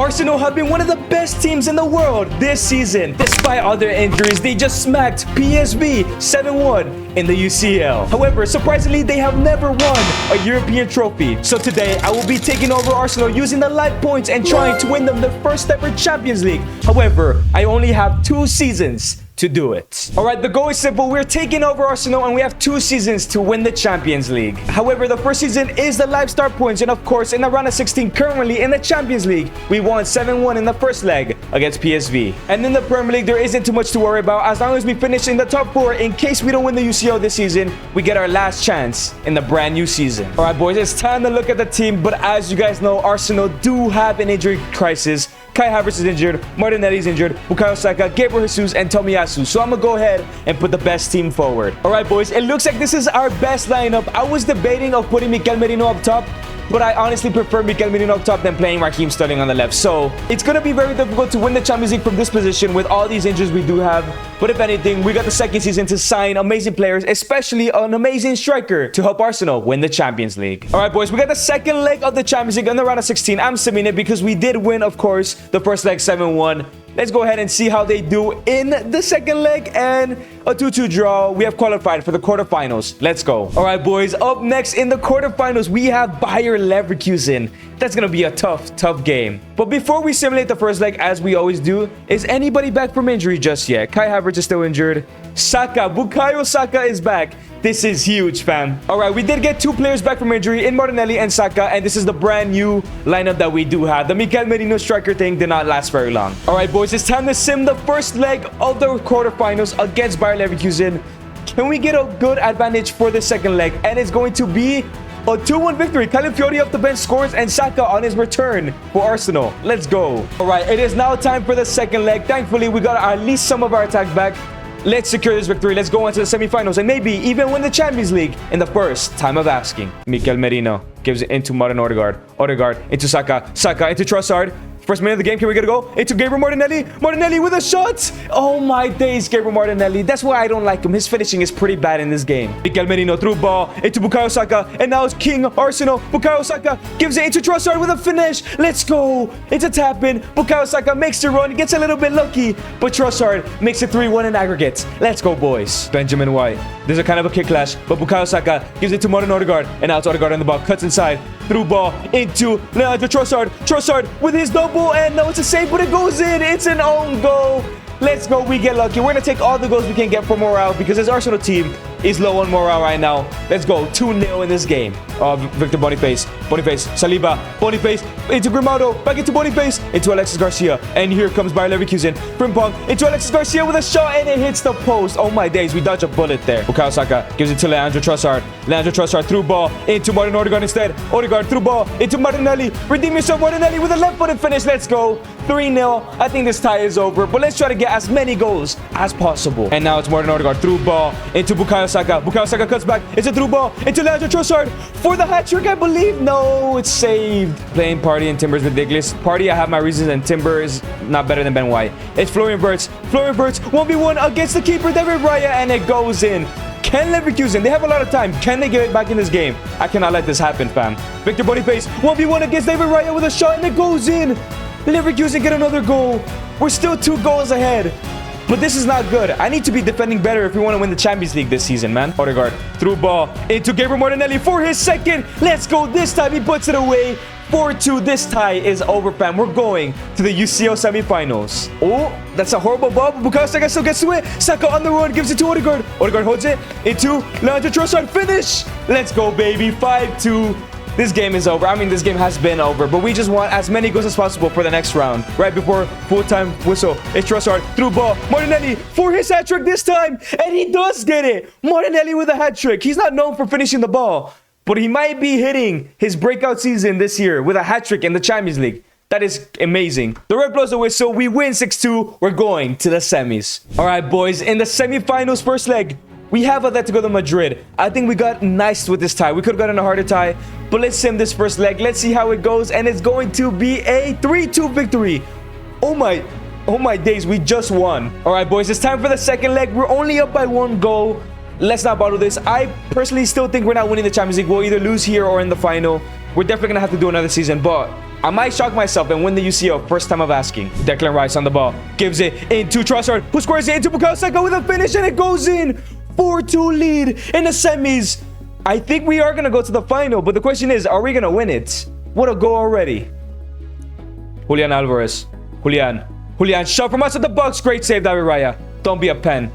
Arsenal have been one of the best teams in the world this season. Despite all their injuries, they just smacked PSV 7-1 in the UCL. However, surprisingly, they have never won a European trophy. So today, I will be taking over Arsenal using the life points and trying to win them their first ever Champions League. However, I only have 2 seasons to do it. Alright, the goal is simple. We're taking over Arsenal and we have 2 seasons to win the Champions League. However, the first season is the live start points, and of course, in the round of 16 currently in the Champions League, we won 7-1 in the first leg against PSV. And in the Premier League, there isn't too much to worry about. As long as we finish in the top 4, in case we don't win the UCL this season, we get our last chance in the brand new season. Alright boys, it's time to look at the team, but as you guys know, Arsenal do have an injury crisis. Kai Havertz is injured, Martinelli is injured, Bukayo Saka, Gabriel Jesus, and Tomiyasu. So I'm gonna go ahead and put the best team forward. Alright boys, it looks like this is our best lineup. I was debating of putting Mikel Merino up top, but I honestly prefer Mikel Merino up top than playing Raheem Sterling on the left. So it's going to be very difficult to win the Champions League from this position with all these injuries we do have. But if anything, we got the second season to sign amazing players, especially an amazing striker to help Arsenal win the Champions League. All right, boys, we got the second leg of the Champions League in the round of 16. I'm simming it because we did win, of course, the first leg 7-1. Let's go ahead and see how they do in the second leg, and a 2-2 draw. We have qualified for the quarterfinals. Let's go. All right, boys. Up next in the quarterfinals, we have Bayer Leverkusen. That's going to be a tough game. But before we simulate the first leg, as we always do, is anybody back from injury just yet? Kai Havertz is still injured. Bukayo Saka is back. This is huge, fam. All right, we did get 2 players back from injury in Martinelli and Saka, and this is the brand new lineup that we do have. The Mikel Merino striker thing did not last very long. All right, boys, it's time to sim the first leg of the quarterfinals against Bayer Leverkusen. Can we get a good advantage for the second leg? And it's going to be a 2-1 victory. Calafiori off the bench scores, and Saka on his return for Arsenal. Let's go. All right, it is now time for the second leg. Thankfully, we got at least some of our attack back. Let's secure this victory. Let's go on to the semifinals and maybe even win the Champions League in the first time of asking. Mikel Merino gives it into Martin Odegaard. Odegaard into Saka. Saka into Trossard. First minute of the game, can we get a goal? Into Gabriel Martinelli. Martinelli with a shot. Oh my days, Gabriel Martinelli. That's why I don't like him. His finishing is pretty bad in this game. Mikel Merino through ball into Bukayo Saka. And now it's King Arsenal. Bukayo Saka gives it into Trossard with a finish. Let's go. It's a tap-in. Bukayo Saka makes the run. Gets a little bit lucky. But Trossard makes it 3-1 in aggregate. Let's go, boys. Benjamin White. There's a kind of a kick clash. But Bukayo Saka gives it to Martin Odegaard. And now it's Odegaard on the ball. Cuts inside. Through ball into Leandro Trossard. Trossard with his double, and no, it's a save, but it goes in. It's an own goal. Let's go. We get lucky. We're going to take all the goals we can get for morale because this Arsenal team is low on morale right now. Let's go. 2-0 in this game. Victor Boniface. Saliba. Boniface into Grimaudo. Back into Boniface. Into Alexis Garcia. And here comes Bayer Leverkusen. Frimpong into Alexis Garcia with a shot, and it hits the post. Oh my days. We dodge a bullet there. Bukayo Saka gives it to Leandro Trossard. Leandro Trossard through ball into Martin Odegaard instead. Odegaard through ball into Martinelli. Redeem yourself, Martinelli, with a left-footed finish. Let's go. 3-0. I think this tie is over, but let's try to get as many goals as possible. And now it's Martin Odegaard through ball into Bukayo Saka. Bukayo Saka cuts back. It's a through ball into Leandro Trossard for the hat-trick, I believe. No, it's saved. Playing Partey and Timber is ridiculous. Partey, I have my reasons, and Timber is not better than Ben White. It's Florian Wirtz. Florian Wirtz 1v1 against the keeper, David Raya, and it goes in. Can Leverkusen, they have a lot of time. Can they get it back in this game? I cannot let this happen, fam. Victor Boniface 1v1 against David Raya with a shot, and it goes in. Leverkusen get another goal. We're still 2 goals ahead. But this is not good. I need to be defending better if we want to win the Champions League this season, man. Odegaard through ball into Gabriel Martinelli for his second. Let's go. This time he puts it away. 4-2. This tie is over, fam. We're going to the UCL semifinals. Oh, that's a horrible ball. Bukayo Saka still gets to it. Saka on the run, gives it to Odegaard. Odegaard holds it into Leandro Trossard. Finish. Let's go, baby. 5-2. This game is over. I mean, this game has been over, but we just want as many goals as possible for the next round. Right before full-time whistle, it's Trossard through ball. Martinelli for his hat-trick this time, and he does get it. Martinelli with a hat-trick. He's not known for finishing the ball, but he might be hitting his breakout season this year with a hat-trick in the Champions League. That is amazing. The ref blows the whistle. We win 6-2. We're going to the semis. All right, boys. In the semifinals first leg, we have Atletico de Madrid. I think we got nice with this tie. We could have gotten a harder tie, but let's sim this first leg. Let's see how it goes, and it's going to be a 3-2 victory. Oh my days, we just won. All right, boys, it's time for the second leg. We're only up by 1 goal. Let's not bottle this. I personally still think we're not winning the Champions League. We'll either lose here or in the final. We're definitely going to have to do another season, but I might shock myself and win the UCL. First time of asking. Declan Rice on the ball. Gives it into Trossard, who scores it into Bukayo Saka with a finish, and it goes in. 4-2 lead in the semis. I think we are going to go to the final, but the question is, are we going to win it? What a goal already. Julian Alvarez. Julian, shot from outside the box. Great save, David Raya. Don't be a pen.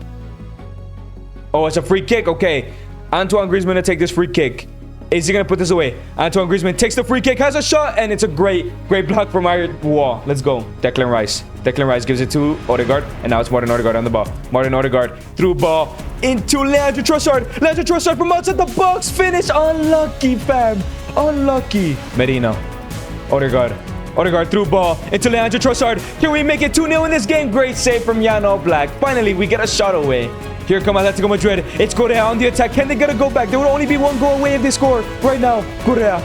Oh, it's a free kick. Okay. Antoine Griezmann to take this free kick. Is he going to put this away? Antoine Griezmann takes the free kick, has a shot, and it's a great block from our wall. Let's go. Declan Rice. Declan Rice gives it to Odegaard, and now it's Martin Odegaard on the ball. Martin Odegaard through ball into Leandro Trossard. Leandro Trossard from outside the box. Finish. Unlucky, fam. Unlucky. Merino. Odegaard through ball into Leandro Trossard. Can we make it 2-0 in this game? Great save from Jan Oblak. Finally, we get a shot away. Here come Atletico Madrid. It's Correa on the attack. Can they get a go back? They would only be one goal away if they score right now. Correa,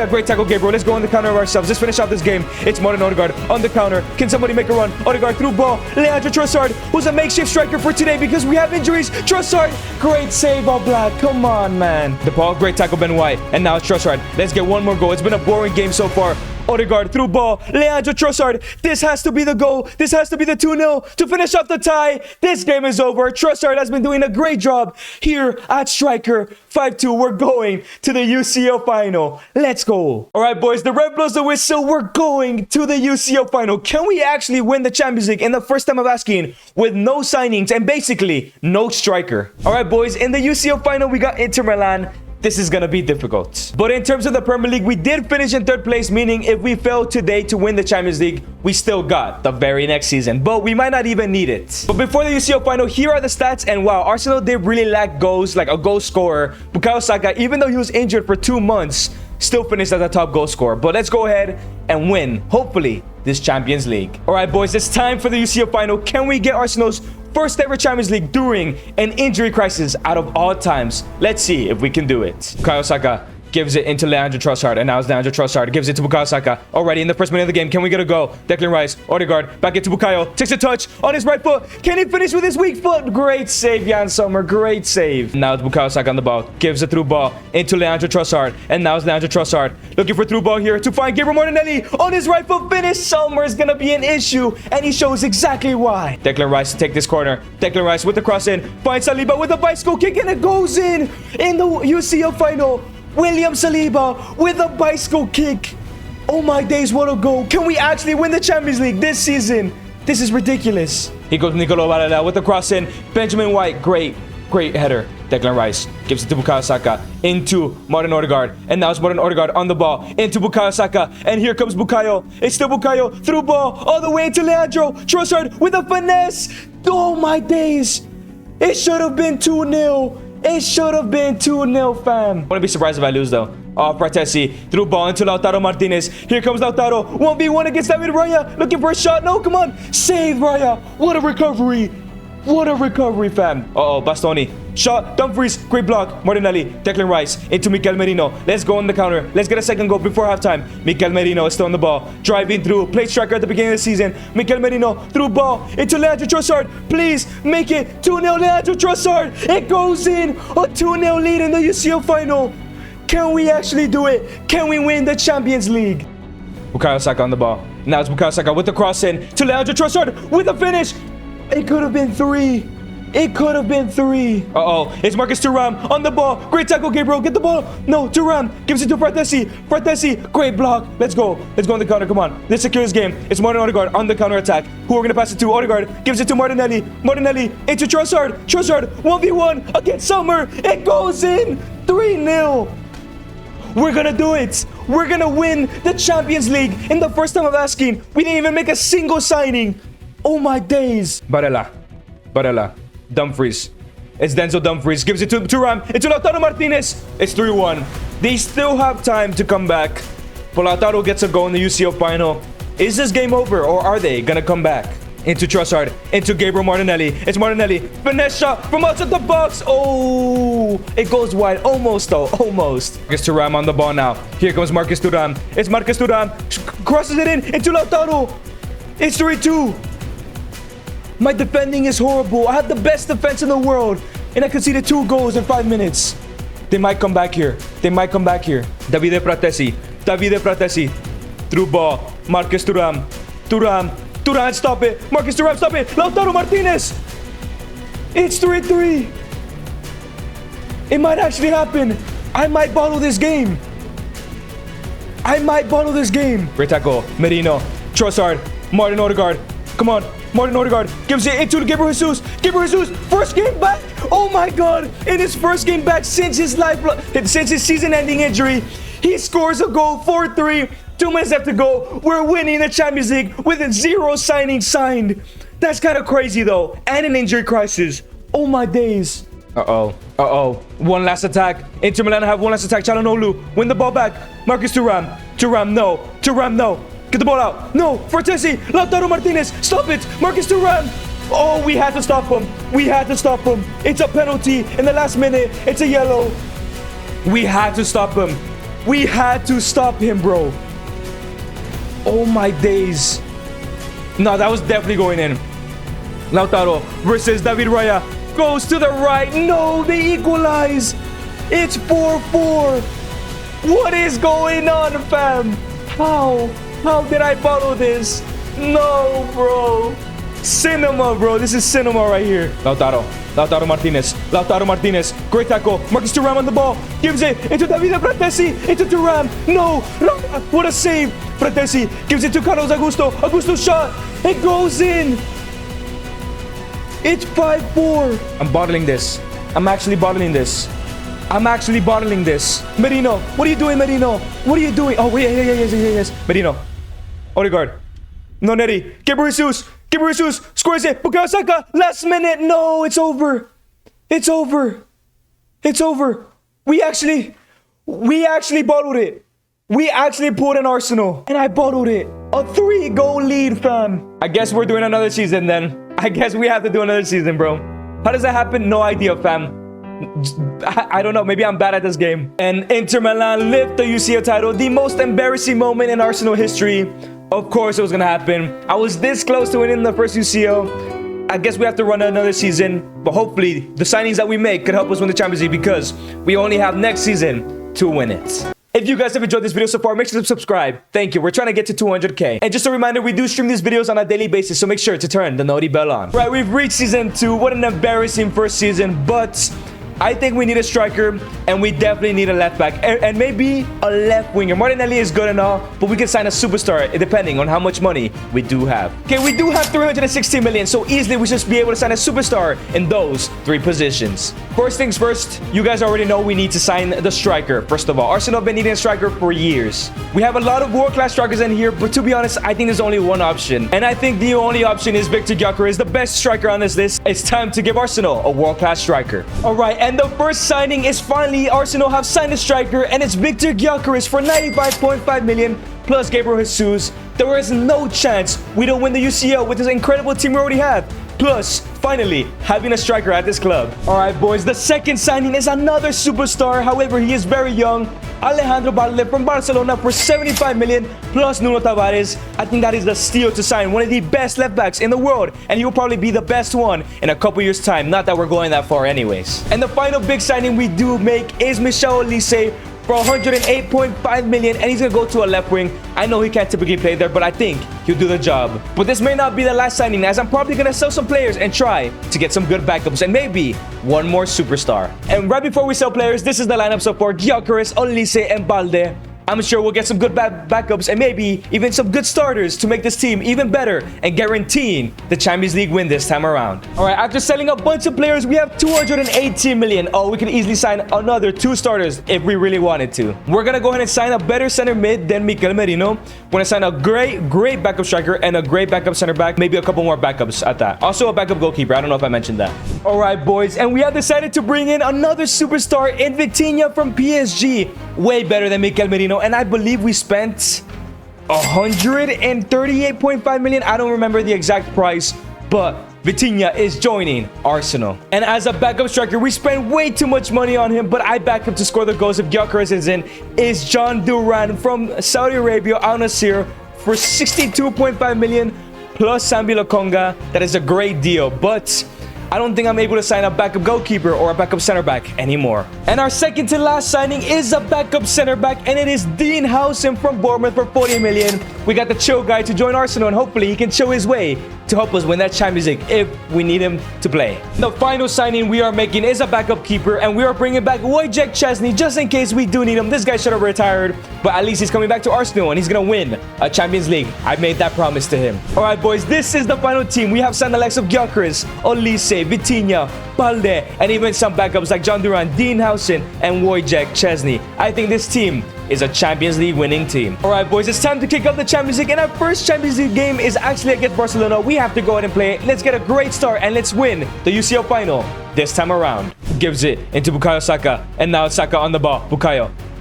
great tackle, Gabriel. Let's go on the counter ourselves. Let's finish out this game. It's Martin Odegaard on the counter. Can somebody make a run? Odegaard through ball. Leandro Trossard, who's a makeshift striker for today because we have injuries. Trossard, great save, Oblak. Come on, man. The ball, great tackle, Ben White. And now it's Trossard. Let's get one more goal. It's been a boring game so far. Odegaard through ball. Leandro Trossard. This has to be the goal. This has to be the 2-0 to finish off the tie. This game is over. Trossard has been doing a great job here at striker. 5-2. We're going to the UCL final. Let's go. All right, boys. The Red blows the whistle. We're going to the UCL final. Can we actually win the Champions League in the first time of asking with no signings and basically no striker? All right, boys. In the UCL final, we got Inter Milan. This is going to be difficult. But in terms of the Premier League, we did finish in 3rd place, meaning if we fail today to win the Champions League, we still got the very next season. But we might not even need it. But before the UCL final, here are the stats. And wow, Arsenal did really lack goals, like a goal scorer. Bukayo Saka, even though he was injured for 2 months, still finished as a top goal scorer. But let's go ahead and win, hopefully, this Champions League. All right, boys, it's time for the UCL final. Can we get Arsenal's first ever Champions League during an injury crisis out of all times? Let's see if we can do it. Bukayo Saka gives it into Leandro Trossard, and now it's Leandro Trossard gives it to Bukayo Saka. Already in the first minute of the game, can we get a goal? Declan Rice, Odegaard, back into Bukayo, takes a touch on his right foot. Can he finish with his weak foot? Great save, Jan Sommer, great save. Now it's Bukayo Saka on the ball, gives a through ball into Leandro Trossard, and now it's Leandro Trossard looking for through ball here to find Gabriel Martinelli on his right foot. Finish. Sommer is gonna be an issue, and he shows exactly why. Declan Rice to take this corner. Declan Rice with the cross in, finds Saliba with a bicycle kick, and it goes in the UCL final. William Saliba with a bicycle kick. Oh my days, what a goal. Can we actually win the Champions League this season? This is ridiculous. He goes Nicolo Barella with the cross in. Benjamin White, great header. Declan Rice gives it to Bukayo Saka into Martin Odegaard. And now it's Martin Odegaard on the ball into Bukayo Saka. And here comes Bukayo. It's still Bukayo through ball all the way into Leandro Trossard with a finesse. Oh my days. It should have been 2-0. It should have been 2-0, fam. Wouldn't be surprised if I lose, though. Oh, Fratesi through ball into Lautaro Martinez. Here comes Lautaro. 1v1 against David Raya. Looking for a shot. No, come on. Save Raya. What a recovery. What a recovery, fam. Uh-oh, Bastoni. Shot. Dumfries. Great block. Martinelli. Declan Rice into Mikel Merino. Let's go on the counter. Let's get a second goal before halftime. Mikel Merino is still on the ball. Driving through. Play striker at the beginning of the season. Mikel Merino through ball into Leandro Trossard. Please make it 2-0 Leandro Trossard. It goes in. A 2-0 lead in the UCL final. Can we actually do it? Can we win the Champions League? Bukayo Saka on the ball. Now it's Bukayo Saka with the cross in to Leandro Trossard with a finish. It could have been 3. It could have been 3. Uh-oh. It's Marcus Thuram on the ball. Great tackle, Gabriel. Get the ball. No, Thuram gives it to Fratesi. Fratesi, great block. Let's go. Let's go on the counter. Come on. Let's secure this game. It's Martin Odegaard on the counter attack. Who are going to pass it to? Odegaard gives it to Martinelli. Martinelli into Trossard. Trossard, 1v1 against Sommer. It goes in. 3-0. We're going to do it. We're going to win the Champions League in the first time of asking. We didn't even make a single signing. Oh my days. Barella. Dumfries. It's Denzel Dumfries. Gives it to Thuram. It's to Lautaro Martinez. It's 3-1. They still have time to come back. But Lautaro gets a goal in the UCL final. Is this game over or are they going to come back? Into Trossard. Into Gabriel Martinelli. It's Martinelli. Finesse shot from outside the box. Oh, it goes wide. Almost though. Almost. Marcus Thuram on the ball now. Here comes Marcus Thuram. It's Marcus Thuram. Crosses it in. Into Lautaro. It's 3-2. My defending is horrible. I had the best defense in the world. And I conceded 2 goals in 5 minutes. They might come back here. Davide Fratesi. Through ball. Marcus Thuram. Thuram, stop it. Marcus Thuram, stop it. Lautaro Martinez. It's 3-3. It might actually happen. I might bottle this game. Great tackle. Merino. Trossard. Martin Odegaard. Come on. Martin Odegaard gives it into Gabriel Jesus. First game back. Oh my God. In his first game back since his season-ending injury, he scores a goal. 4-3. 2 minutes left to go. We're winning the Champions League with 0 signings signed. That's kind of crazy though. And an injury crisis. Oh my days. Uh-oh. One last attack. Inter Milan have one last attack. Çalhanoğlu. Win the ball back. Marcus Thuram. Thuram, no. Get the ball out. No. Fortesi. Lautaro Martinez. Stop it. Marcus Thuram. Oh, we had to stop him. It's a penalty in the last minute. It's a yellow. We had to stop him. Bro. Oh my days. No, that was definitely going in. Lautaro versus David Raya. Goes to the right. No, they equalize. It's 4-4. What is going on, fam? How did I bottle this? No, bro. Cinema, bro. This is cinema right here. Lautaro Martinez. Great tackle. Marcus Thuram on the ball. Gives it into Davide Fratesi. Into Thuram. No. What a save. Fratesi gives it to Carlos Augusto. Augusto's shot. It goes in. It's 5-4. I'm bottling this. I'm actually bottling this. Merino. What are you doing, Merino? Oh, yes. Merino. Odegaard. Noneri. Gabriel Jesus. Scores it. Bukayo Saka. Last minute. No, it's over. We actually bottled it. We actually pulled an Arsenal. And I bottled it. A 3-goal lead, fam. I guess we're doing another season then. I guess we have to do another season, bro. How does that happen? No idea, fam. I don't know. Maybe I'm bad at this game. And Inter Milan lift the UCL title. The most embarrassing moment in Arsenal history. Of course it was going to happen. I was this close to winning the first UCL. I guess we have to run another season. But hopefully the signings that we make could help us win the Champions League because we only have next season to win it. If you guys have enjoyed this video so far, make sure to subscribe. Thank you. We're trying to get to 200k. And just a reminder, we do stream these videos on a daily basis, so make sure to turn the noti bell on. Right, we've reached season 2. What an embarrassing first season, but I think we need a striker, and we definitely need a left back, and maybe a left winger. Martinelli is good and all, but we can sign a superstar depending on how much money we do have. Okay, we do have 360 million, so easily we should be able to sign a superstar in those 3 positions. First things first, you guys already know we need to sign the striker. First of all, Arsenal have been needing a striker for years. We have a lot of world-class strikers in here, but to be honest, I think there's only one option, and I think the only option is Victor Gyökeres, the best striker on this list. It's time to give Arsenal a world-class striker. All right, and the first signing is finally Arsenal have signed a striker, and it's Victor Gyökeres for 95.5 million plus Gabriel Jesus. There is no chance we don't win the UCL with this incredible team we already have. Plus, finally, having a striker at this club. All right, boys, the second signing is another superstar. However, he is very young. Alejandro Balde from Barcelona for 75 million plus Nuno Tavares. I think that is the steal to sign one of the best left backs in the world, and he will probably be the best one in a couple years' time. Not that we're going that far anyways. And the final big signing we do make is Michel Olise for 108.5 million, and he's gonna go to a left wing. I know he can't typically play there, but I think he'll do the job. But this may not be the last signing, as I'm probably gonna sell some players and try to get some good backups and maybe one more superstar. And right before we sell players, this is the lineup so far: Gyökeres, Olise, and Balde. I'm sure we'll get some good backups and maybe even some good starters to make this team even better and guaranteeing the Champions League win this time around. All right, after selling a bunch of players, we have 218 million. Oh, we could easily sign another 2 starters if we really wanted to. We're going to go ahead and sign a better center mid than Mikel Merino. We're going to sign a great backup striker and a great backup center back. Maybe a couple more backups at that. Also a backup goalkeeper. I don't know if I mentioned that. All right, boys. And we have decided to bring in another superstar in Vitinha from PSG. Way better than Mikel Merino. And I believe we spent 138.5 million. I don't remember the exact price, but Vitinha is joining Arsenal. And as a backup striker, we spent way too much money on him, but I back him to score the goals if Gyökeres is in. Is John Duran from Saudi Arabia, Al Nassr, for 62.5 million plus Sambi Lokonga. That is a great deal, but I don't think I'm able to sign a backup goalkeeper or a backup center back anymore. And our second to last signing is a backup center back, and it is Dean Howson from Bournemouth for 40 million. We got the chill guy to join Arsenal, and hopefully he can chill his way to help us win that Champions League if we need him to play. The final signing we are making is a backup keeper, and we are bringing back Wojciech Szczesny just in case we do need him. This guy should have retired, but at least he's coming back to Arsenal, and he's gonna win a Champions League. I made that promise to him. All right, boys, this is the final team. We have signed the likes of Gyökeres, Olise, Vitinha, Balde, and even some backups like John Duran, Dean Howson, and Wojciech Szczesny. I think this team is a Champions League winning team. All right, boys, it's time to kick off the Champions League, and our first Champions League game is actually against Barcelona. We have to go ahead and play it. Let's get a great start, and let's win the UCL final this time around. Gives it into Bukayo Saka, and now Saka on the ball.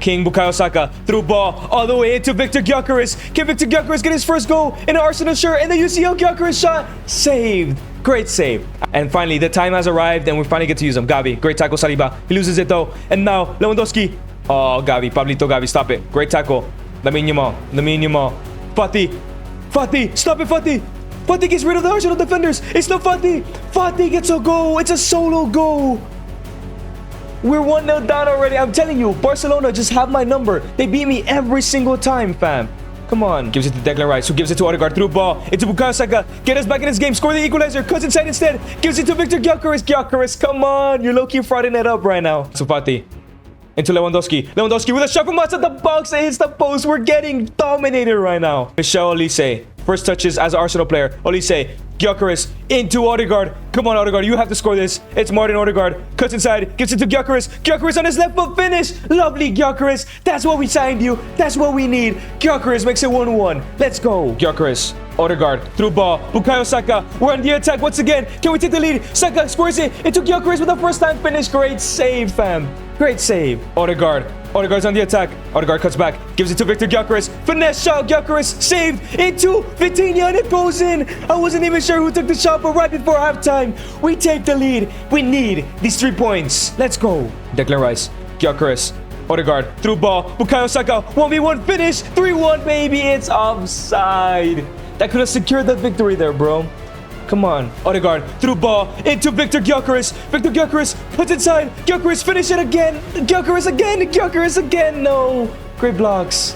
King Bukayo Saka through ball all the way into Victor Gyökeres. Can Victor Gyökeres get his first goal in an Arsenal shirt? And the UCL Gyökeres shot saved. Great save. And finally, the time has arrived, and we finally get to use him. Gavi, great tackle, Saliba. He loses it though. And now Lewandowski. Oh, Gavi, Pablito Gavi, stop it. Great tackle. Lamine Yamal. Fati, stop it, Fati. Fati gets rid of the Arsenal defenders. It's not Fati. Fati gets a goal. It's a solo goal. We're 1-0 down already. I'm telling you, Barcelona just have my number. They beat me every single time, fam. Come on. Gives it to Declan Rice, who gives it to Odegaard through ball. Into Bukayo Saka. Get us back in this game. Score the equalizer. Cuts inside instead. Gives it to Victor Gyökeres. Gyökeres, come on. You're low-key frauding it up right now. So Fati. Into Lewandowski. Lewandowski with a shot from outside the box. It hits the post. We're getting dominated right now. Michel Olise. First touches as an Arsenal player. Olise. Gyökeres into Odegaard. Come on, Odegaard. You have to score this. It's Martin Odegaard. Cuts inside. Gives it to Gyökeres. Gyökeres on his left foot finish. Lovely, Gyökeres. That's what we signed you. That's what we need. Gyökeres makes it 1-1. Let's go. Gyökeres. Odegaard through ball. Bukayo Saka. We're on the attack once again. Can we take the lead? Saka scores it. It took Gyökeres with a first-time finish. Great save, fam. Great save. Odegaard's on the attack. Odegaard cuts back. Gives it to Victor Gyökeres. Finesse shot. Gyökeres saved into Vitinha, and it goes in. I wasn't even sure who took the shot, but right before halftime, we take the lead. We need these 3 points. Let's go. Declan Rice. Gyökeres. Odegaard through ball. Bukayo Saka. 1v1 finish. 3-1, baby. It's offside. That could have secured the victory there, bro. Come on. Odegaard through ball into Victor Gyökeres. Victor Gyökeres puts inside. Gyökeres finish it again. Gyökeres again. No. Great blocks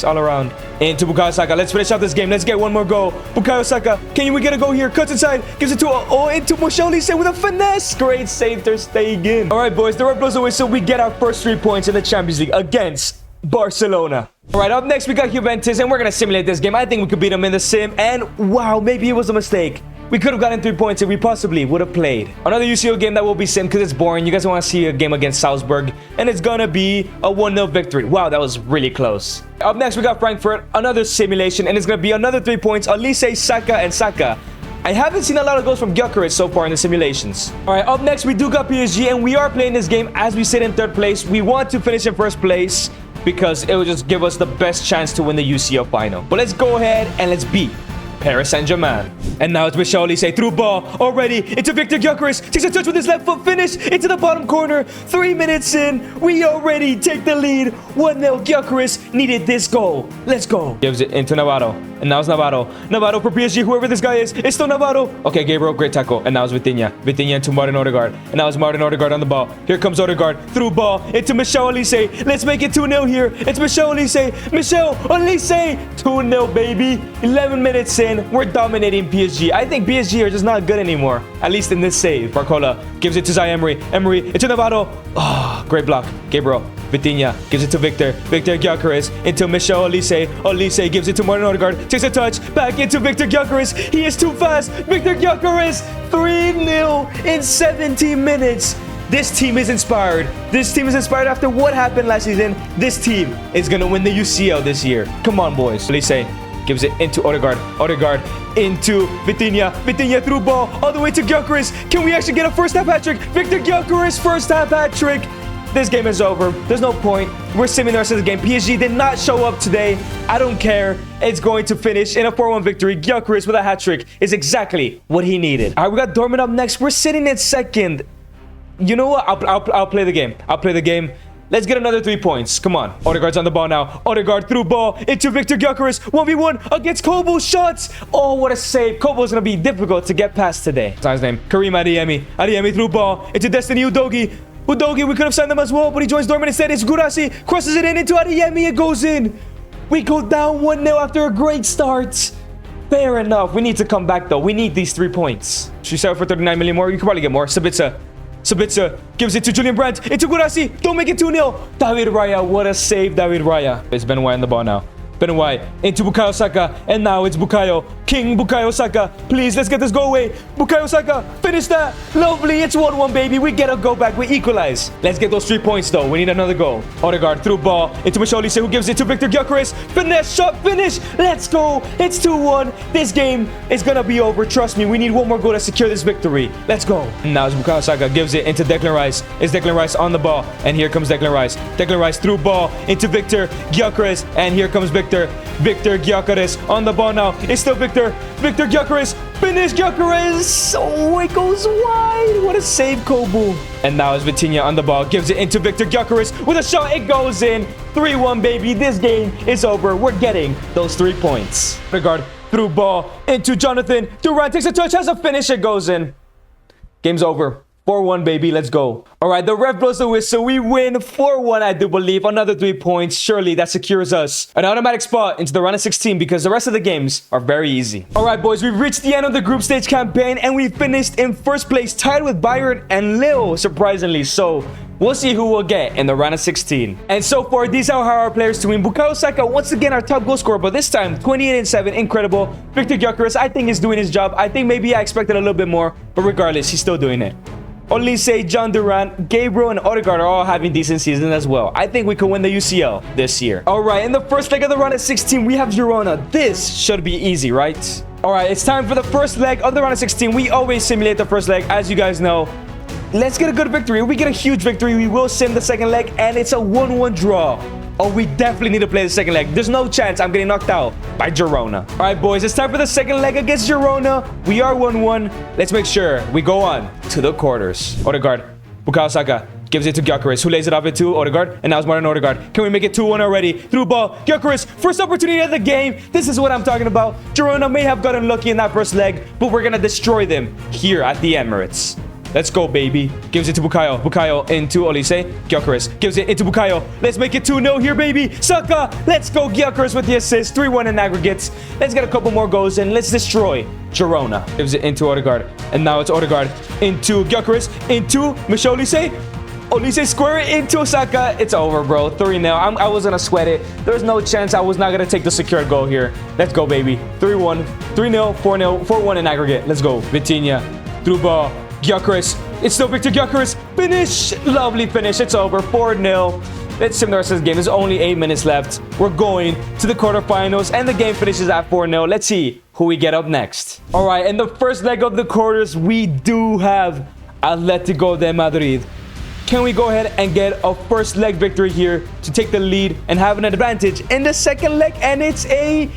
all around. Into Bukayo Saka. Let's finish out this game. Let's get one more goal. Bukayo Saka. Can we get a goal here? Cuts inside. Gives it to into Michel Olise with a finesse. Great save. Ter Stegen. All right, boys. The red blows away, so we get our first 3 points in the Champions League against Barcelona. All right, up next we got Juventus, and we're gonna simulate this game. I think we could beat them in the sim, and wow, maybe it was a mistake. We could have gotten 3 points if we possibly would have played. Another UCL game that will be sim because it's boring. You guys want to see a game against Salzburg, and it's gonna be a 1-0 victory. Wow, that was really close. Up next we got Frankfurt, another simulation, and it's gonna be another 3 points. Olise, Saka, and Saka. I haven't seen a lot of goals from Gyökeres so far in the simulations. All right, up next we do got PSG, and we are playing this game as we sit in 3rd place. We want to finish in 1st place because it will just give us the best chance to win the UCL final. But let's go ahead and let's beat Paris Saint-Germain. And now it's Michel Olise through ball already into Victor Gyökeres. Takes a touch with his left foot finish into the bottom corner. 3 minutes in, we already take the lead. 1-0. Gyökeres needed this goal. Let's go. Gives it into Navarro. And now it's Navarro. Navarro for PSG, whoever this guy is. It's still Navarro. Okay, Gabriel, great tackle. And now it's Vitinha. Vitinha into Martin Odegaard. And now it's Martin Odegaard on the ball. Here comes Odegaard. Through ball into Michel Olise. Let's make it 2-0 here. It's Michel Olise. 2-0, baby. 11 minutes in. We're dominating PSG. I think PSG are just not good anymore. At least in this save. Barcola gives it to Zay Emery. Emery into Navarro. Oh, great block. Gabriel. Vitinha gives it to Victor. Victor Gyökeres into Michel Olise. Olise gives it to Martin Odegaard. Takes a touch. Back into Victor Gyökeres. He is too fast. Victor Gyökeres. 3-0 in 17 minutes. This team is inspired. This team is inspired after what happened last season. This team is going to win the UCL this year. Come on, boys. Olise gives it into Odegaard. Odegaard into Vitinha. Vitinha through ball all the way to Gyökeres. Can we actually get a first half hat-trick? Victor Gyökeres, first half hat-trick. This game is over. There's no point. We're simming the rest of the game. PSG did not show up today. I don't care. It's going to finish in a 4-1 victory. Gyökeres with a hat-trick is exactly what he needed. All right, we got Dortmund up next. We're sitting in 2nd. You know what? I'll play the game. Let's get another 3 points. Come on. Odegaard's on the ball now. Odegaard through ball into Victor Gyökeres. 1v1 against Kobo. Shots. Oh, what a save. Kobo's going to be difficult to get past today. That's his name. Karim Adeyemi. Adeyemi through ball into Destiny Udogie. Udogie, we could have signed them as well, but he joins Dortmund instead. It's Gurasi. Crosses it in into Adeyemi. It goes in. We go down 1-0 after a great start. Fair enough. We need to come back, though. We need these 3 points. Should we sell for 39 million more? You could probably get more. Sabitzer gives it to Julian Brandt. Into Gurasi. Don't make it 2-0. David Raya. What a save, David Raya. It's Ben White on the ball now. Ben White into Bukayo Saka. And now it's Bukayo. King Bukayo Saka. Please, let's get this goal away. Bukayo Saka. Finish that. Lovely. It's 1-1, baby. We get a go back. We equalize. Let's get those 3 points, though. We need another goal. Odegaard through ball into Michalise, who gives it to Victor Gyökeres. Finesse shot. Finish. Let's go. It's 2-1. This game is going to be over. Trust me. We need one more goal to secure this victory. Let's go. Now it's Bukayo Saka. Gives it into Declan Rice. It's Declan Rice on the ball. And here comes Declan Rice. Declan Rice through ball into Victor Gyökeres. And here comes Victor Gyökeres on the ball now. It's still Victor Gyökeres. Finish Gyökeres. Oh, it goes wide. What a save, Kobo. And now it's Vitinha on the ball. Gives it into Victor Gyökeres with a shot. It goes in. 3-1, baby. This game is over. We're getting those 3 points. Odegaard through ball into Jonathan. Durant takes a touch. Has a finish. It goes in. Game's over. 4-1, baby. Let's go. All right, the ref blows the whistle. We win 4-1, I do believe. Another 3 points. Surely that secures us an automatic spot into the round of 16 because the rest of the games are very easy. All right, boys, we've reached the end of the group stage campaign and we finished in first place, tied with Bayern and Lille, surprisingly. So we'll see who we'll get in the round of 16. And so far, these are our players to win. Bukayo Saka, once again, our top goal scorer, but this time, 28-7, incredible. Victor Gyökeres, I think, is doing his job. I think maybe I expected a little bit more, but regardless, he's still doing it. Olise, John Durant, Gabriel, and Odegaard are all having decent seasons as well. I think we could win the UCL this year. All right, in the first leg of the round of 16, we have Girona. This should be easy, right? All right, it's time for the first leg of the round of 16. We always simulate the first leg, as you guys know. Let's get a good victory. If we get a huge victory, we will sim the second leg, and it's a 1-1 draw. Oh, we definitely need to play the second leg. There's no chance I'm getting knocked out by Girona. All right, boys, it's time for the second leg against Girona. We are 1-1. Let's make sure we go on to the quarters. Odegaard, Bukayo Saka gives it to Gyökeres, who lays it off it to Odegaard, and now it's Martin Odegaard. Can we make it 2-1 already? Through ball, Gyökeres, first opportunity of the game. This is what I'm talking about. Girona may have gotten lucky in that first leg, but we're gonna destroy them here at the Emirates. Let's go, baby. Gives it to Bukayo. Bukayo into Olise. Gyökeres gives it into Bukayo. Let's make it 2-0 here, baby. Saka. Let's go. Gyökeres with the assist. 3-1 in aggregates. Let's get a couple more goals and let's destroy Girona. Gives it into Odegaard. And now it's Odegaard into Gyökeres. Into Michel Olise. Olise square it into Saka. It's over, bro. 3-0. I was going to sweat it. There's no chance I was not going to take the secured goal here. Let's go, baby. 3-1. 3-0. 4-0. 4-1 in aggregate. Let's go. Vitinha. Through ball. Gyökeres. It's still Victor Gyökeres. Finish. Lovely finish. It's over. 4-0. Let's sim the rest of this game. There's only 8 minutes left. We're going to the quarterfinals, and the game finishes at 4-0. Let's see who we get up next. All right, in the first leg of the quarters, we do have Atletico de Madrid. Can we go ahead and get a first leg victory here to take the lead and have an advantage in the second leg? And it's a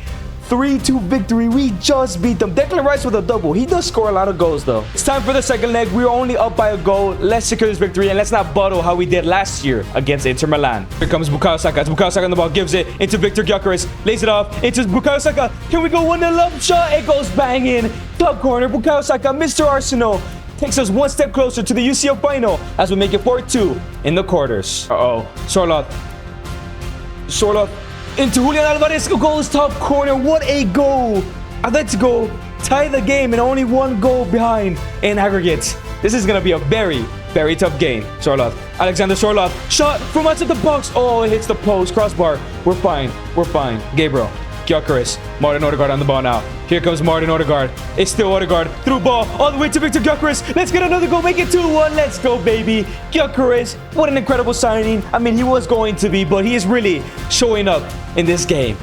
3-2 victory. We just beat them. Declan Rice with a double. He does score a lot of goals, though. It's time for the second leg. We're only up by a goal. Let's secure this victory, and let's not bottle how we did last year against Inter Milan. Here comes Bukayo Saka. It's Bukayo Saka on the ball. Gives it into Victor Gyökeres. Lays it off into Bukayo Saka. Can we go 1-0 up? Shot. It goes banging. Top corner. Bukayo Saka, Mr. Arsenal, takes us one step closer to the UCL final as we make it 4-2 in the quarters. Uh-oh. Sorloth into Julian Alvarez. Goal is top corner. What a goal. Atletico tie the game and only one goal behind in aggregate. This is going to be a very, very tough game. Alexander Sorloth. Shot from outside the box. Oh, it hits the post. Crossbar. We're fine. We're fine. Gabriel. Gyökeres. Martin Odegaard on the ball now. Here comes Martin Odegaard. It's still Odegaard. Through ball. All the way to Victor Gyökeres. Let's get another goal. Make it 2-1. Let's go, baby. Gyökeres. What an incredible signing. I mean, he was going to be, but he is really showing up in this game.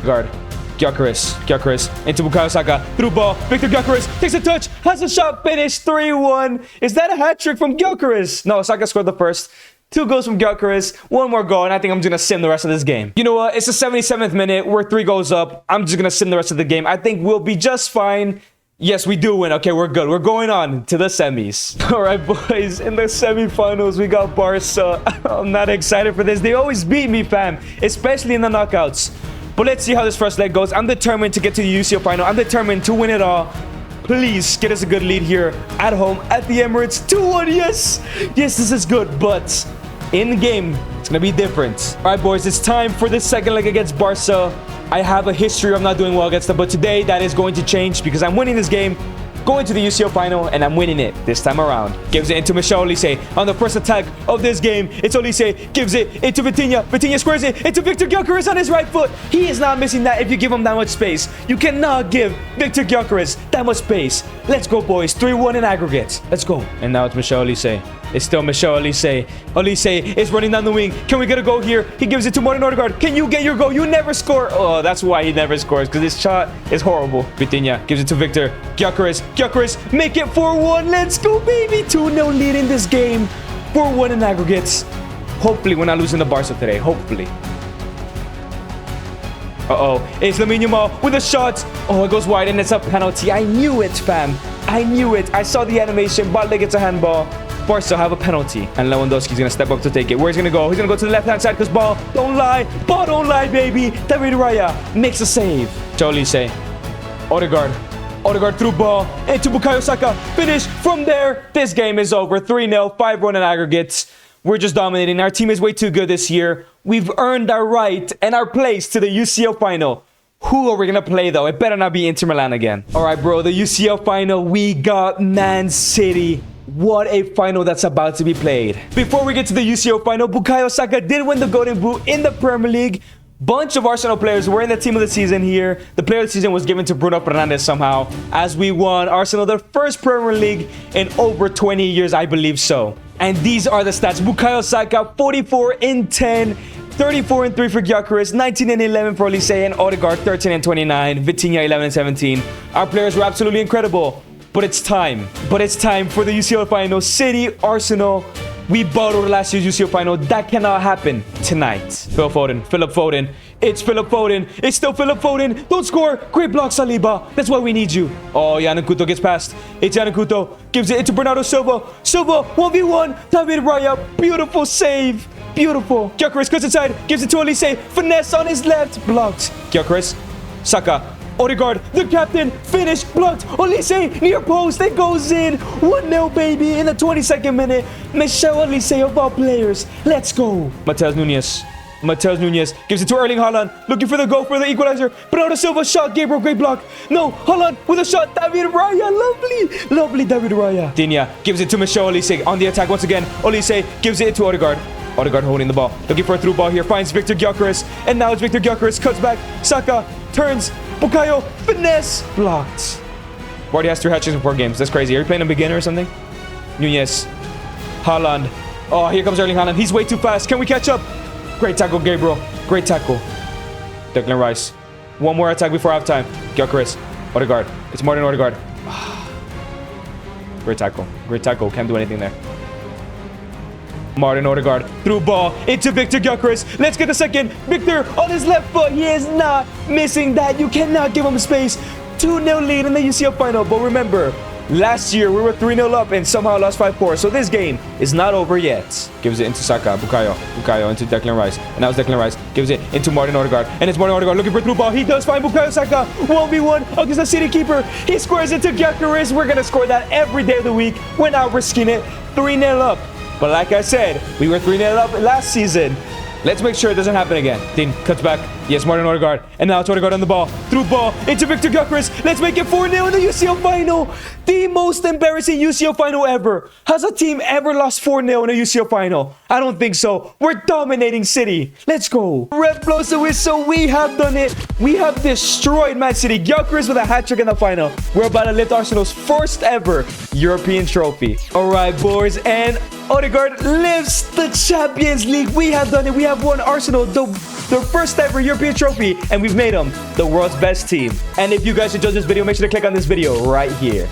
Gyökeres into Bukayo Saka. Through ball. Victor Gyökeres takes a touch. Has a shot. Finish. 3-1. Is that a hat trick from Gyökeres? No, Saka scored the first. 2 goals from Gyökeres, 1 more goal, and I think I'm just going to sim the rest of this game. You know what? It's the 77th minute. We're 3 goals up. I'm just going to sim the rest of the game. I think we'll be just fine. Yes, we do win. Okay, we're good. We're going on to the semis. All right, boys. In the semifinals, we got Barca. I'm not excited for this. They always beat me, fam, especially in the knockouts. But let's see how this first leg goes. I'm determined to get to the UCL final. I'm determined to win it all. Please get us a good lead here at home at the Emirates. 2-1, yes. Yes, this is good, but in the game, it's going to be different. All right, boys, it's time for the second leg against Barca. I have a history of not doing well against them, but today that is going to change because I'm winning this game, going to the UCL final, and I'm winning it this time around. Gives it into Michel Olise on the first attack of this game. It's Olise, gives it into Vitinha. Vitinha squares it into Victor Gyökeres on his right foot. He is not missing that if you give him that much space. You cannot give Victor Gyökeres that much space. Let's go, boys. 3-1 in aggregate. Let's go. And now it's Michel Olise. It's still Michel Olise. Olise is running down the wing. Can we get a goal here? He gives it to Martin Odegaard. Can you get your goal? You never score. Oh, that's why he never scores, because his shot is horrible. Vitinha gives it to Victor. Gyökeres. Gyökeres, make it 4-1. Let's go, baby. 2-0 lead in this game. 4-1 in aggregates. Hopefully, we're not losing to Barca today. Hopefully. Uh-oh. It's Lamine Yamal with a shot. Oh, it goes wide, and it's a penalty. I knew it, fam. I knew it. I saw the animation. Bartley gets a handball. Barca have a penalty, and Lewandowski's going to step up to take it. Where's he going to go? He's going to go to the left-hand side because ball don't lie. Ball don't lie, baby. David Raya makes a save. Olise. Odegaard. Odegaard through ball into Bukayo Saka. Finish from there. This game is over. 3-0, 5-1 in aggregates. We're just dominating. Our team is way too good this year. We've earned our right and our place to the UCL final. Who are we going to play, though? It better not be Inter Milan again. All right, bro. The UCL final, we got Man City. What a final that's about to be played. Before we get to the UCL final, Bukayo Saka did win the Golden Boot in the Premier League. Bunch of Arsenal players were in the team of the season here. The player of the season was given to Bruno Fernandes somehow, as we won Arsenal their first Premier League in over 20 years, I believe so. And these are the stats. Bukayo Saka, 44 in 10. 34 and 3 for Gyökeres, 19 and 11 for Olise, and Odegaard, 13 and 29. Vitinha, 11 and 17. Our players were absolutely incredible. But it's time. But it's time for the UCL final. City, Arsenal. We bottled last year's UCL final. That cannot happen tonight. Phil Foden. Philip Foden. It's Philip Foden. It's still Philip Foden. Don't score. Great block, Saliba. That's why we need you. Oh, Yann Couto gets past. It's Yann Couto. Gives it into Bernardo Silva. Silva, 1v1. David Raya. Beautiful save. Beautiful. Gyökeres cuts inside. Gives it to Olise. Finesse on his left. Blocked. Gyökeres. Saka. Odegaard, the captain, finish, blocked. Olise, near post, it goes in. 1-0, baby, in the 22nd minute. Michel Olise of all players. Let's go. Matheus Nunes gives it to Erling Haaland. Looking for the goal for the equalizer. Bernardo Silva shot. Gabriel, great block. No, Haaland with a shot. David Raya, lovely. Lovely David Raya. Vitinha gives it to Michel Olise on the attack once again. Olise gives it to Odegaard. Odegaard holding the ball. Looking for a through ball here. Finds Victor Gyökeres. And now it's Victor Gyökeres. Cuts back. Saka turns. Bukayo, finesse, blocked. Vardy has 3 hat-tricks in 4 games. That's crazy. Are you playing a beginner or something? Nunez. Haaland. Oh, here comes Erling Haaland. He's way too fast. Can we catch up? Great tackle, Gabriel. Great tackle. Declan Rice. One more attack before halftime. Gyökeres. Odegaard. It's Martin Odegaard. Great tackle. Great tackle. Can't do anything there. Martin Odegaard through ball into Victor Gyökeres. Let's get the second. Victor on his left foot. He is not missing that. You cannot give him space. 2-0 lead in the UCL final. But remember, last year we were 3-0 up and somehow lost 5-4. So this game is not over yet. Gives it into Saka. Bukayo into Declan Rice. And now it's Declan Rice. Gives it into Martin Odegaard. And it's Martin Odegaard looking for a through ball. He does find Bukayo Saka. 1v1 against the City keeper. He scores into Gyökeres. We're going to score that every day of the week. We're not risking it. 3-0 up. But like I said, we were 3-0 up last season. Let's make sure it doesn't happen again. Dean cuts back. Yes, Martin Odegaard. And now it's Odegaard on the ball. Through ball into Victor Gyökeres. Let's make it 4-0 in the UCL final. The most embarrassing UCL final ever. Has a team ever lost 4-0 in a UCL final? I don't think so. We're dominating City. Let's go. Ref blows the whistle. We have done it. We have destroyed Man City. Gyökeres with a hat-trick in the final. We're about to lift Arsenal's first ever European trophy. All right, boys. And Odegaard lifts the Champions League. We have done it. We have won Arsenal their first ever European trophy, and we've made them the world's best team. And if you guys enjoyed this video, make sure to click on this video right here.